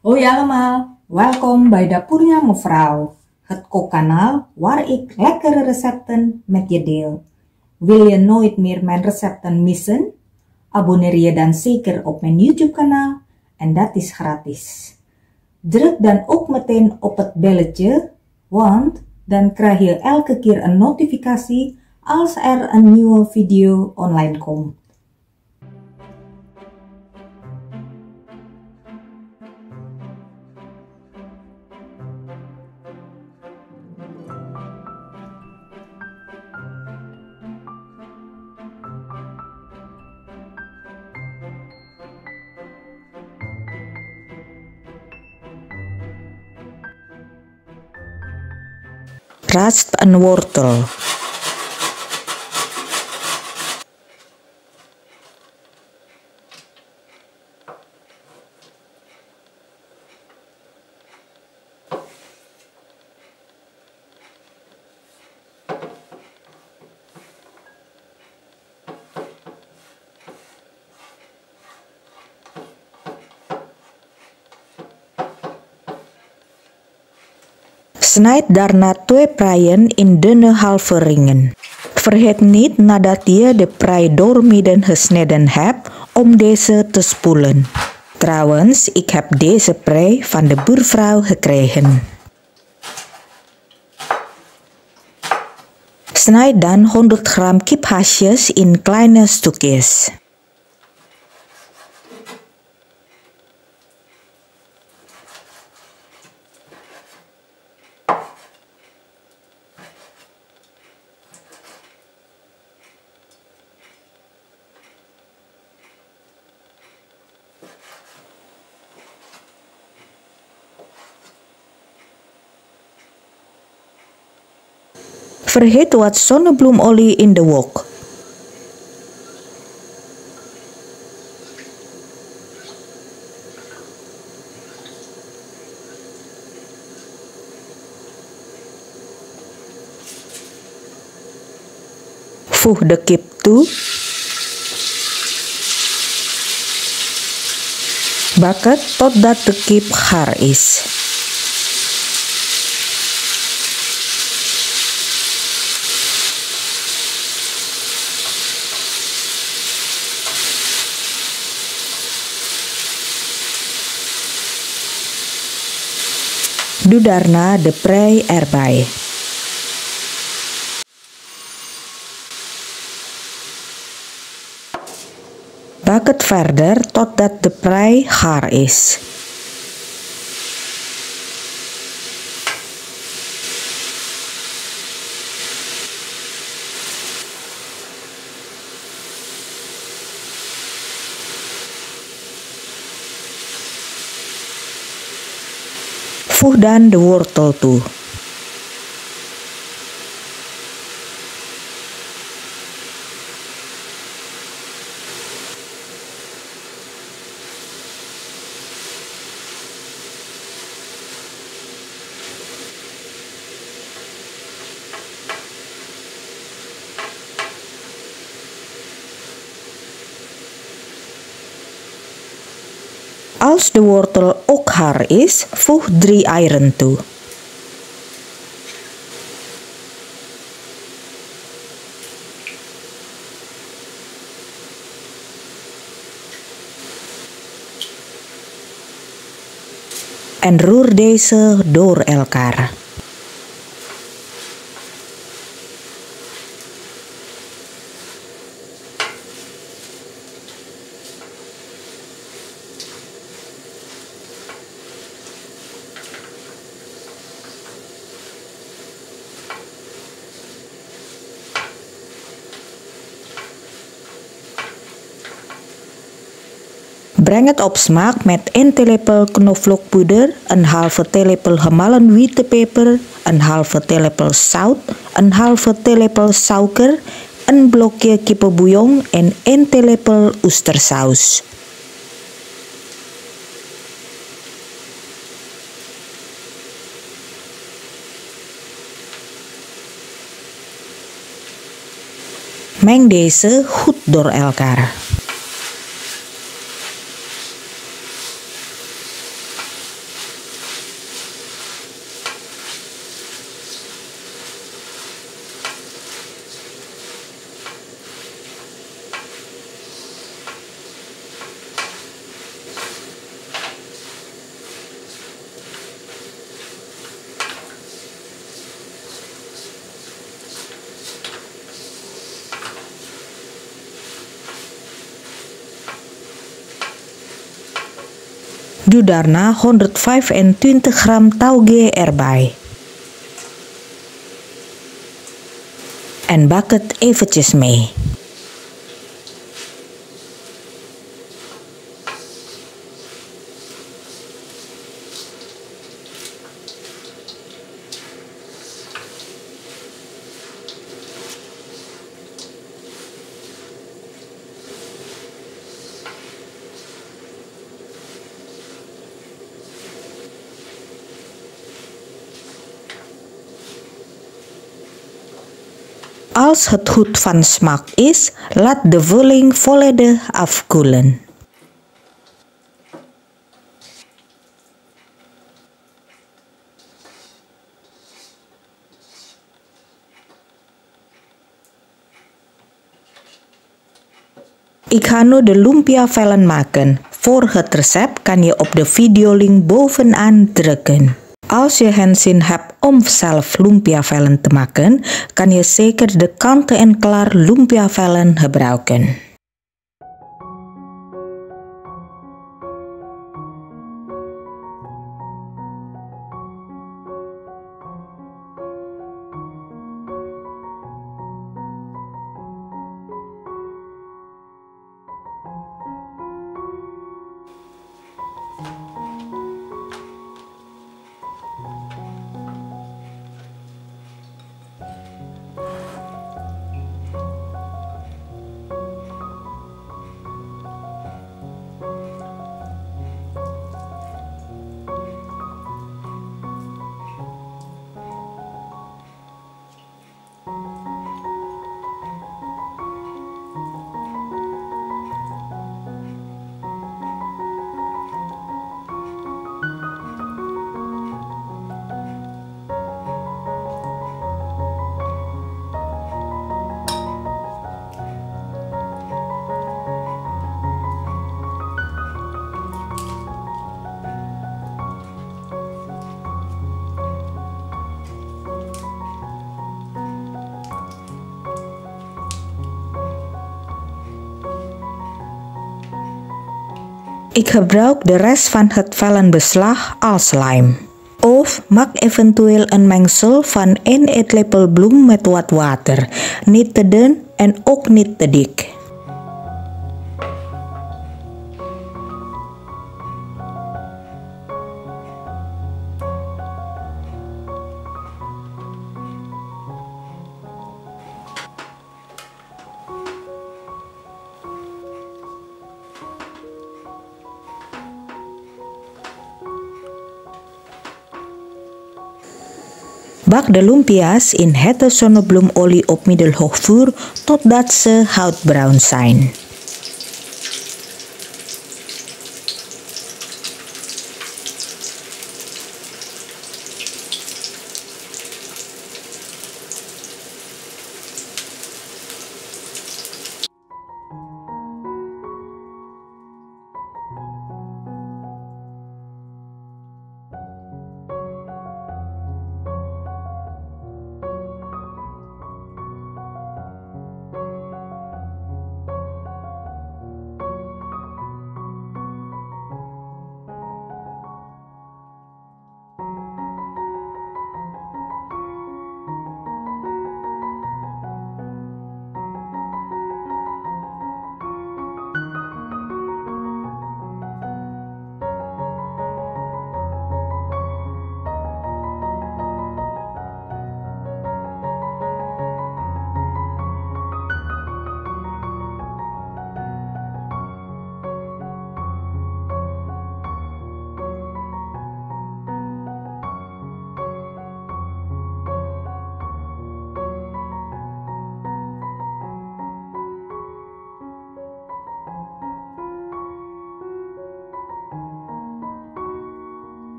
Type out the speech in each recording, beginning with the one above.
Hoi allemaal, welkom bij Dapurnya Mevrouw, het kookkanaal waar ik lekkere recepten met je deel. Wil je nooit meer mijn recepten missen? Abonneer je dan zeker op mijn YouTube kanaal en dat is gratis. Druk dan ook meteen op het belletje, want dan krijg je elke keer een notificatie als er een nieuwe video online komt. Rasp een wortel. Snijd daarna 2 preien in dunne halve ringen. Vergeet niet nadat je de prei doormidden gesneden hebt om deze te spoelen. Trouwens, ik heb deze prei van de buurvrouw gekregen. Snijd dan 100 gram kiphaasjes in kleine stukjes. Vergeet wat zonnebloemolie in de wok. Voeg de kip toe. Bak het totdat de kip gaar is. Doe daarna de prei erbij. Bak het verder totdat de prei gaar is. Voeg dan de wortel toe. Als de wortel ook gaar is, voeg 3 eieren toe. En roer deze door elkaar. Breng het op smaak met 1 theelepel knoflookpoeder, een halve theelepel gemalen witte peper, een halve theelepel zout, een halve theelepel suiker, een blokje kippenbouillon en 1 theelepel oestersaus. Meng deze goed door elkaar. Doe daarna 125 gram tauge erbij. En bak het eventjes mee. Als het goed van smaak is, laat de vulling volledig afkoelen. Ik ga nu de lumpia vellen maken. Voor het recept kan je op de videolink bovenaan drukken. Als je geen zin hebt om zelf lumpia vellen te maken, kan je zeker de kant-en-klaar lumpia vellen gebruiken. Ik gebruik de rest van het vellenbeslag als lijm. Of maak eventueel een mengsel van 1 eetlepel bloem met wat water. Niet te dun en ook niet te dik. Bak de lumpia's in hete zonnebloemolie op middelhoog vuur totdat ze goudbruin zijn.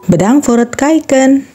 Bedankt voor het kijken.